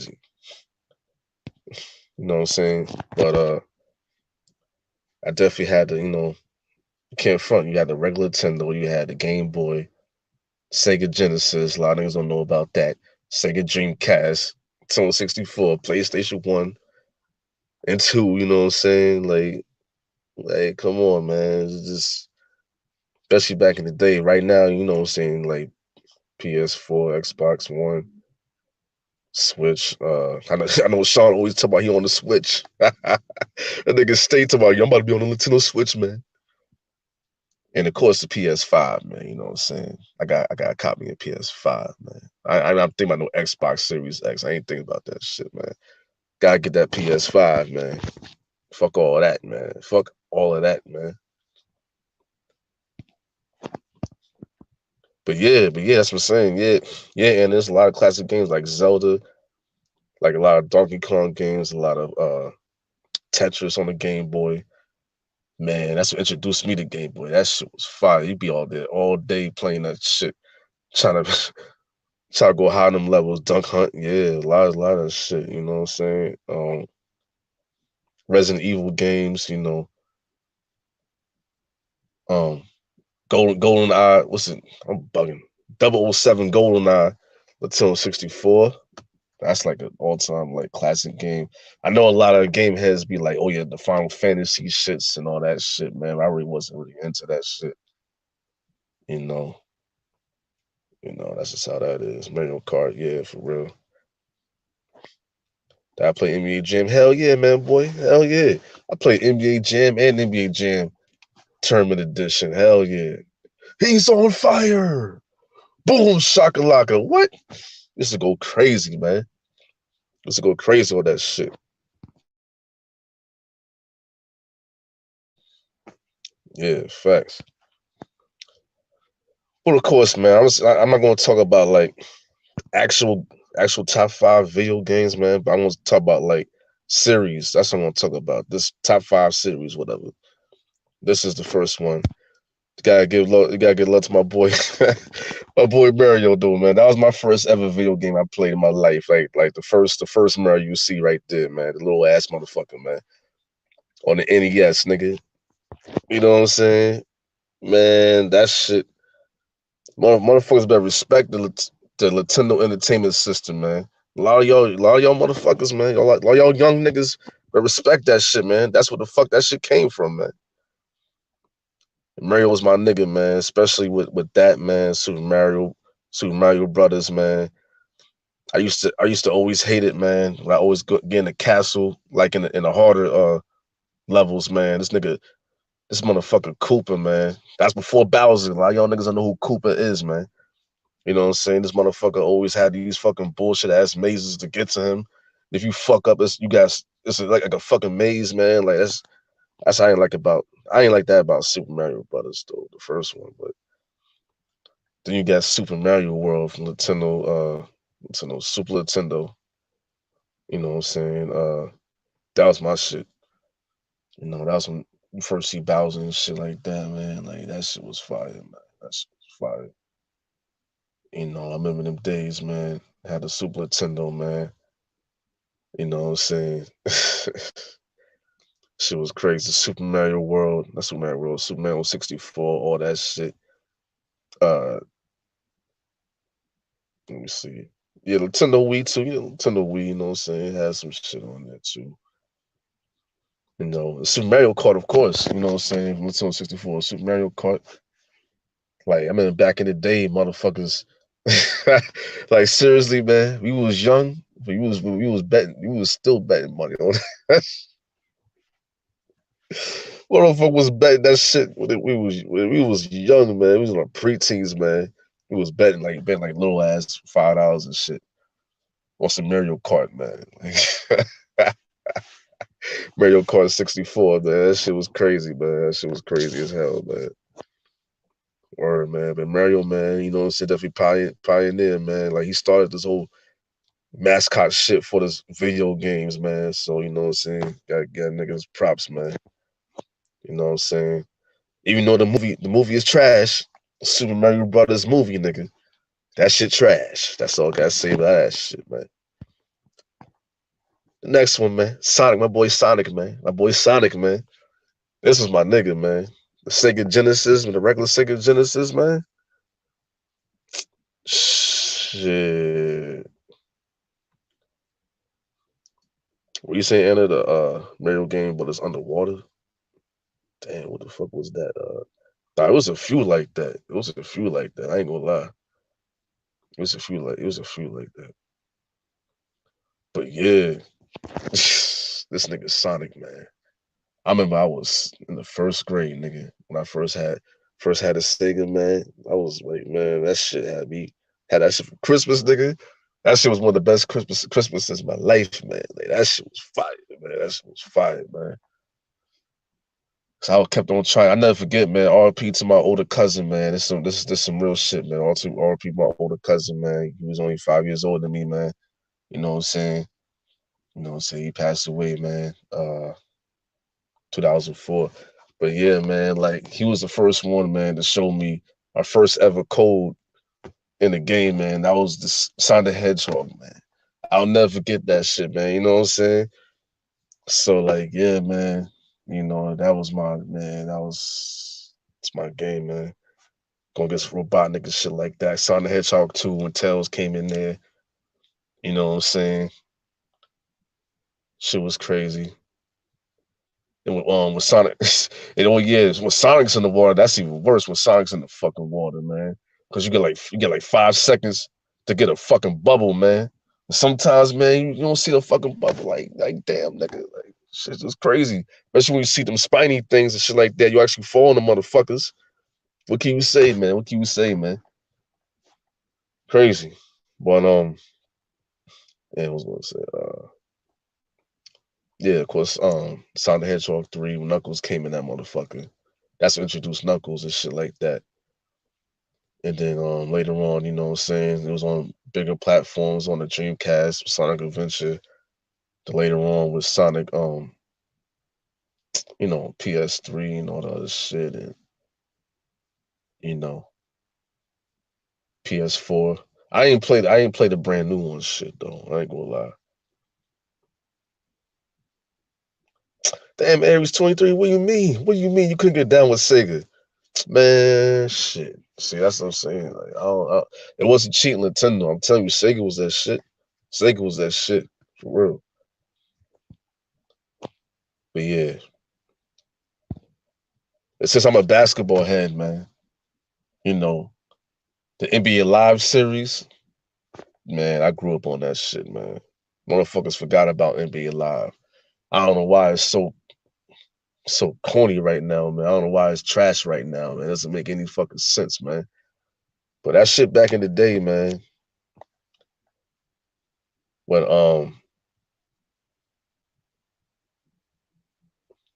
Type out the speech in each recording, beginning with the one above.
You know what I'm saying? But I definitely had the, you can't front. You had the regular Nintendo, you had the Game Boy, Sega Genesis. A lot of niggas don't know about that. Sega Dreamcast, Nintendo 64, PlayStation 1 and 2, you know what I'm saying? Like come on, man. It's just especially back in the day. Right now, you know what I'm saying, like PS4, Xbox One, Switch. I know Sean always talk about he on the Switch. That nigga stay talking about, yo, I'm about to be on the Nintendo Switch, man. And of course the PS5, man. You know what I'm saying? I got a copy of PS5, man. I'm thinking about no Xbox Series X. I ain't thinking about that shit, man. Gotta get that PS5, man. Fuck all that, man. Fuck all of that, man. But yeah, that's what I'm saying. Yeah, and there's a lot of classic games like Zelda, like a lot of Donkey Kong games, a lot of Tetris on the Game Boy. Man, that's what introduced me to Game Boy. That shit was fire. You'd be all there all day playing that shit, trying to try to go high on them levels, dunk hunt. Yeah, a lot of shit. You know what I'm saying? Resident Evil games. Um, Golden Eye. What's it? I'm bugging. 007 Golden Eye, Nintendo 64. That's like an all time like classic game. I know a lot of game heads be like, "Oh yeah, the Final Fantasy shits and all that shit." Man, I really wasn't really into that shit. You know, that's just how that is. Mario Kart, yeah, for real. Did I play NBA Jam? Hell yeah, man, boy. Hell yeah. I played NBA Jam and NBA Jam Tournament Edition. Hell yeah. He's on fire. Boom, shakalaka. What? This to go crazy, man. This to go crazy with that shit. Yeah, facts. Well, of course, man. I'm not gonna talk about like actual actual top five video games, man. But I want to talk about like series. That's what I'm gonna talk about. This top five series, whatever. This is the first one. You gotta give love to my boy, my boy Mario, though, man. That was my first ever video game I played in my life. Like the first Mario you see right there, man. The little ass motherfucker, man, on the NES, nigga. You know what I'm saying, man? That shit, motherfuckers better respect the Nintendo Entertainment System, man. A lot of y'all motherfuckers, man. A lot of y'all young niggas better respect that shit, man. That's what the fuck that shit came from, man. Mario was my nigga, man. Especially with that, man. Super Mario Brothers, man. I used to always hate it, man. When I always get in the castle, like in the harder levels, man. This motherfucker Koopa, man. That's before Bowser. A lot of y'all niggas don't know who Koopa is, man. You know what I'm saying? This motherfucker always had these fucking bullshit ass mazes to get to him. If you fuck up, it's like a fucking maze, man. Like that's I ain't like that about Super Mario Brothers though, the first one. But then you got Super Mario World from Nintendo, Super Nintendo. You know what I'm saying? That was my shit. That was when you first see Bowser and shit like that, man. Like that shit was fire, man. That shit was fire. I remember them days, man. I had the Super Nintendo, man. You know what I'm saying? Shit was crazy. Super Mario World, not Super Mario World, Super Mario 64, all that shit. Uh, Let me see. Yeah, Nintendo Wii too. Nintendo Wii, you know what I'm saying? It has some shit on there too. Super Mario Kart, of course. You know what I'm saying? Nintendo 64, Super Mario Kart. Like, I remember back in the day, motherfuckers. Like seriously, man, we was young, but we was still betting money on that. Motherfucker was betting that shit when we was young, man. We was like preteens, man. We was betting like little ass $5 and shit on some Mario Kart, man. Like, Mario Kart 64, man. That shit was crazy, man. That shit was crazy as hell, man. Word, man. But Mario, man, you know what I'm saying? Definitely pioneer, man. Like he started this whole mascot shit for this video games, man. So you know what I'm saying? Gotta get niggas props, man. You know what I'm saying? Even though the movie is trash, Super Mario Brothers movie, nigga. That shit trash. That's all I gotta say about that shit, man. Next one, man. Sonic, my boy Sonic, man. My boy Sonic, man. This was my nigga, man. The Sega Genesis, the regular Sega Genesis, man. Shit. What you say enter the Mario game, but it's underwater? Damn, what the fuck was that? Nah, it was a few like that. It was a few like that. I ain't gonna lie. It was a few like that. But yeah, this nigga Sonic, man. I remember I was in the first grade, nigga, when I first had a Sega, man. I was like, man, that shit had that shit for Christmas, nigga. That shit was one of the best Christmases of my life, man. Like that shit was fire, man. That shit was fire, man. So I kept on trying. I never forget, man. RP to my older cousin, man. This is some real shit, man. RP my older cousin, man. He was only 5 years older than me, man. You know what I'm saying? You know what I'm saying? He passed away, man. 2004. But yeah, man, like he was the first one, man, to show me my first ever code in the game, man. That was the Sonic the Hedgehog, man. I'll never forget that shit, man. You know what I'm saying? So like, yeah, man. That was my man. It's my game, man. Going against Robotnik and shit like that. Sonic the Hedgehog 2 when Tails came in there. You know what I'm saying? Shit was crazy. And with Sonic, yeah, when Sonic's in the water, that's even worse. When Sonic's in the fucking water, man, because you get like 5 seconds to get a fucking bubble, man. Sometimes, man, you don't see the fucking bubble. Like damn, nigga, like shit's just crazy. Especially when you see them spiny things and shit like that. You actually fall on the motherfuckers. What can you say, man? What can you say, man? Crazy. But yeah, I was gonna say, yeah, of course, Sonic the Hedgehog 3, when Knuckles came in that motherfucker. That's what introduced Knuckles and shit like that. And then later on, you know what I'm saying, it was on bigger platforms on the Dreamcast, Sonic Adventure. Then later on with Sonic, PS3 and all the other shit, and you know, PS4. I ain't played the brand new one shit though. I ain't gonna lie. Damn, Aries 23, what do you mean? What do you mean you couldn't get down with Sega? Man, shit. See, that's what I'm saying. Like, it wasn't cheating Nintendo. I'm telling you, Sega was that shit. Sega was that shit for real. But yeah, since I'm a basketball head, man, you know the NBA Live series, man. I grew up on that shit, man. Motherfuckers forgot about NBA Live. I don't know why it's so corny right now, man. I don't know why it's trash right now, man. It doesn't make any fucking sense, man. But that shit back in the day, man, when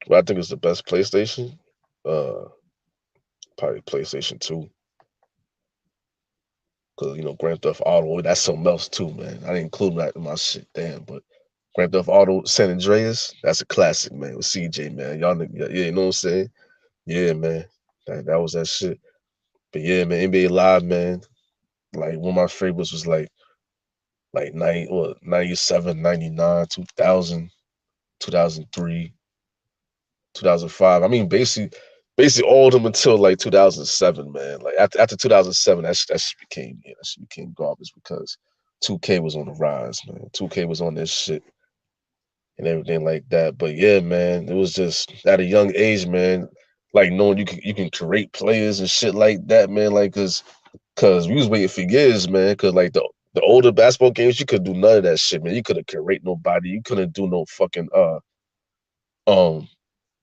what I think is the best PlayStation, uh, probably PlayStation 2. Cause Grand Theft Auto, that's something else too, man. I didn't include that in my shit, damn. But Grand Theft Auto San Andreas, that's a classic, man. With CJ, man. Y'all, yeah, you know what I'm saying? Yeah, man. That was that shit. But yeah, man, NBA Live, man. Like one of my favorites was like 97, 99, 2000, 2003, 2005. I mean, basically all of them until like 2007, man. Like after 2007, that shit became garbage because 2K was on the rise, man. 2K was on this shit and everything like that. But yeah, man, it was just at a young age, man. Like knowing you can create players and shit like that, man. Like cause we was waiting for years, man. Cause like the older basketball games, you could do none of that shit, man. You couldn't create nobody. You couldn't do no fucking um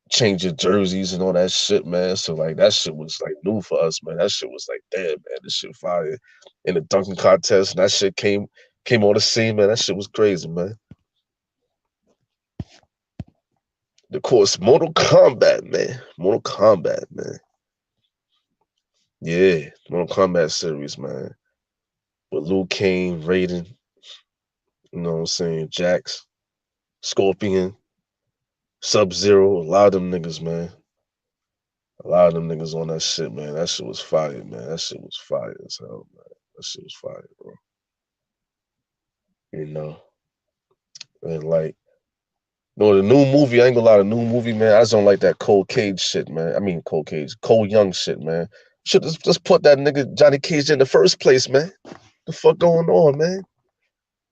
change your jerseys and all that shit, man. So like that shit was like new for us, man. That shit was like, damn, man, this shit fire. In the dunking contest, and that shit came on the scene, man. That shit was crazy, man. Of course, Mortal Kombat, man. Mortal Kombat, man. Yeah, Mortal Kombat series, man. With Liu Kang, Raiden, you know what I'm saying, Jax, Scorpion, Sub Zero, a lot of them niggas, man. A lot of them niggas on that shit, man. That shit was fire, man. That shit was fire as hell, man. That shit was fire, bro. You know, and like No, the new movie, I ain't gonna lie, the new movie, man, I just don't like that Cold Cage shit, man. I mean Cold Cage, Cole Young shit, man. Should just put that nigga Johnny Cage in the first place, man. The fuck going on, man?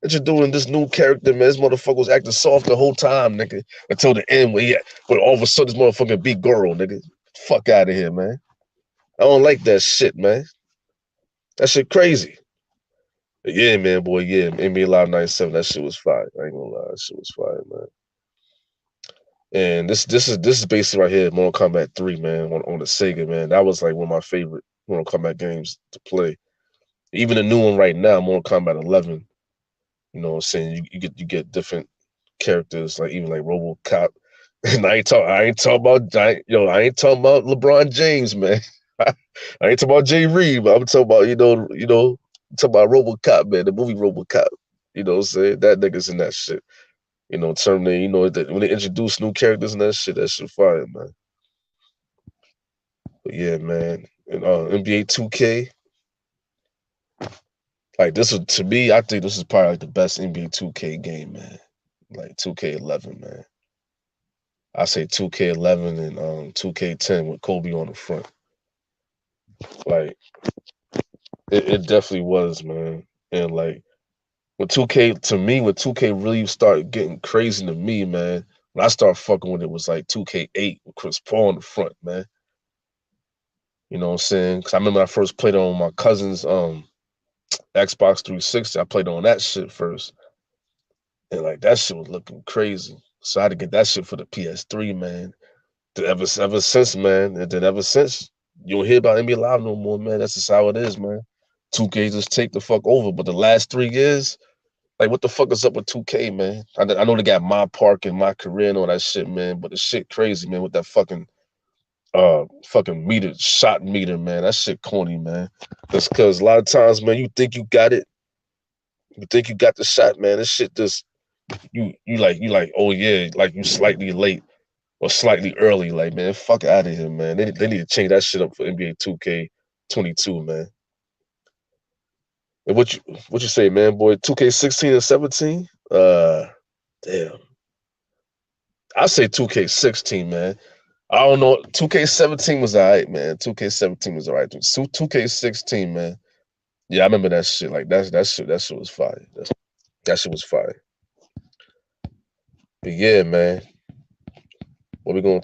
Introducing this new character, man. This motherfucker was acting soft the whole time, nigga. Until the end when all of a sudden this motherfucker big girl, nigga. Fuck out of here, man. I don't like that shit, man. That shit crazy. Yeah, man, boy, yeah. NBA Live 97, that shit was fire. I ain't gonna lie, that shit was fire, man. And this is basically right here, Mortal Kombat 3, man, on the Sega, man. That was like one of my favorite Mortal Kombat games to play. Even the new one right now, Mortal Kombat 11. You know what I'm saying? You get different characters, like even like RoboCop. And I ain't talking about LeBron James, man. I ain't talking about Jay Reed, but I'm talking about, I'm talking about RoboCop, man, the movie RoboCop. You know what I'm saying? That nigga's in that shit. You know, Terminator, when they introduce new characters and that shit fire, man. But yeah, man. And NBA 2K, like this is to me, I think this is probably like the best NBA 2K game, man. Like 2K11, man. I say 2K11 and 2K10 with Kobe on the front. Like it definitely was, man. And like with 2K, to me, when 2K really started getting crazy to me, man, when I started fucking with it was like 2K8 with Chris Paul on the front, man. You know what I'm saying? Because I remember I first played on my cousin's Xbox 360. I played on that shit first. And like that shit was looking crazy. So I had to get that shit for the PS3, man. Ever since, man. And then ever since, you don't hear about NBA Live no more, man. That's just how it is, man. 2K just take the fuck over. But the last 3 years, like, what the fuck is up with 2K, man? I know they got my park and my career and all that shit, man. But the shit crazy, man, with that fucking meter, shot meter, man. That shit corny, man. That's because a lot of times, man, you think you got it. You think you got the shot, man. This shit just you like, oh yeah, like you slightly late or slightly early. Like, man, fuck out of here, man. They need to change that shit up for NBA 2K22, man. And what you say, man, boy? 2K16 and 17? Damn. I say 2K16, man. I don't know. 2K17 was alright, man. 2K17 was alright. 2K16, man. Yeah, I remember that shit. Like that shit was fire. That shit was fire. But yeah, man. What we gonna